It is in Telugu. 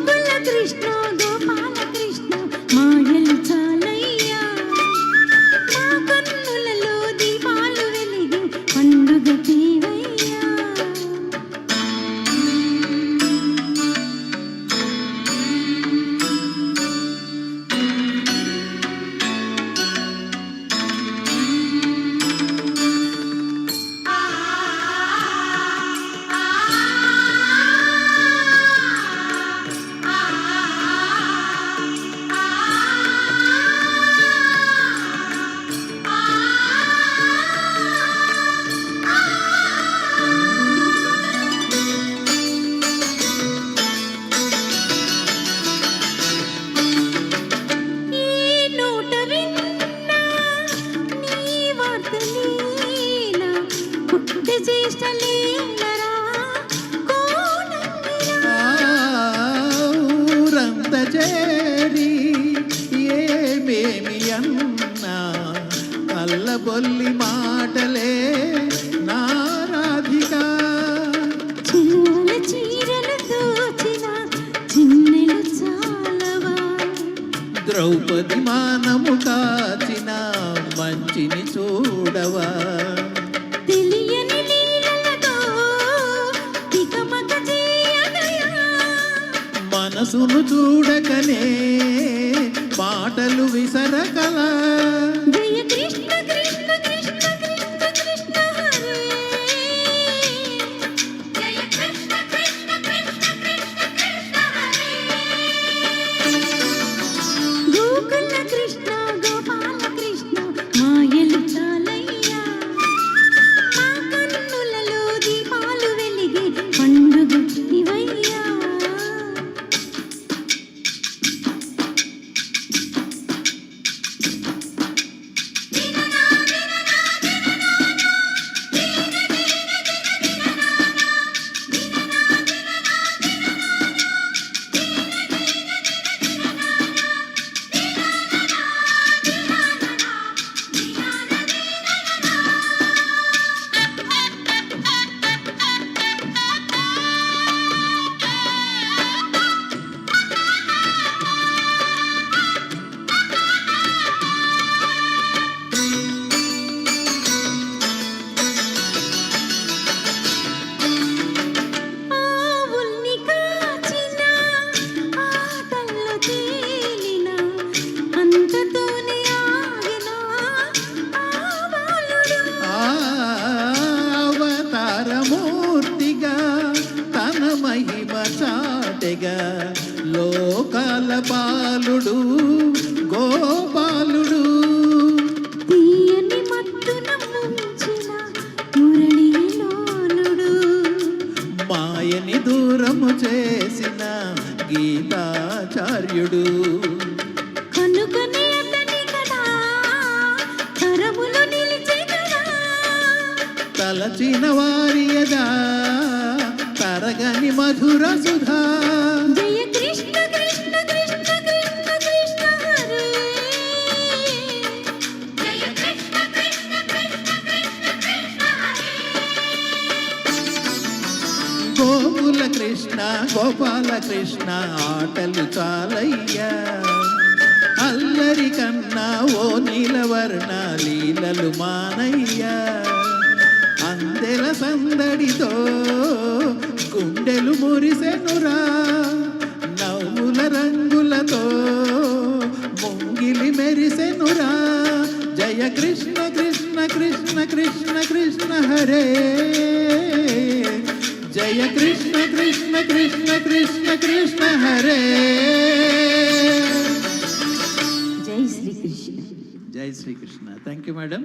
గోకుల కృష్ణ గోపాల కృష్ణ మాయలు చాలయ్యా మా కన్నులలో దీపాలు వెలిగి పండుగ తీవయ్యా ఊరంత చేరి ఏమేమి అన్నా కల్లబొల్లి మాటలే నారాధిక చీరలు దోచిన చిన్నెలు చాలవా ద్రౌపది మానము కాచిన మంచిని చూడవా తెలియని లీలలతో తికమక చేయగయా మనసును చూడకనే పాటలు విసరకల జయ కృష్ణ కృష్ణ కృష్ణ కృష్ణ కృష్ణ హరే జయ కృష్ణ కృష్ణ కృష్ణ కృష్ణ కృష్ణ హరే గోకుల కృష్ణ గోపాల కృష్ణ మాయలు చాలయ్యా మా కన్నులలో దీపాలు వెలిగి పండుగ ఇవయ్యా ఆవుల్ని కాచిన ఆటల్లో తేలిన అంతతోనే ఆగిన ఆ బాలుడు అవతారమూర్తిగా తన మహిమ చాటెగా లోకాల పాలుడు గోపాలుడు తీయని మత్తున ముంచిన మురళీలోలుడు మాయని దూరము చేసిన గీతాచార్యుడు కనుకనే అతని కదా తరములు నిలిచే కదా తలచిన వారియదా తరగని మధుర సుధా జయ కృష్ణ కృష్ణ కృష్ణ కృష్ణ కృష్ణ హరే జయ కృష్ణ కృష్ణ కృష్ణ కృష్ణ కృష్ణ హరే గోకుల కృష్ణ గోపాల కృష్ణ ఆటలు చాలయ్యా అల్లరి కన్నా ఓ నీలవర్ణ లీలలు మానయ్యా అందెల సందడితో గుండెలు మురిసెనురా నవ్వుల రంగులతో ముంగిలి మెరిసెనురా జయ కృష్ణ కృష్ణ కృష్ణ కృష్ణ కృష్ణ హరే జయ కృష్ణ కృష్ణ కృష్ణ కృష్ణ కృష్ణ హరే జై శ్రీకృష్ణ జై శ్రీకృష్ణ థ్యాంక్ యూ మేడం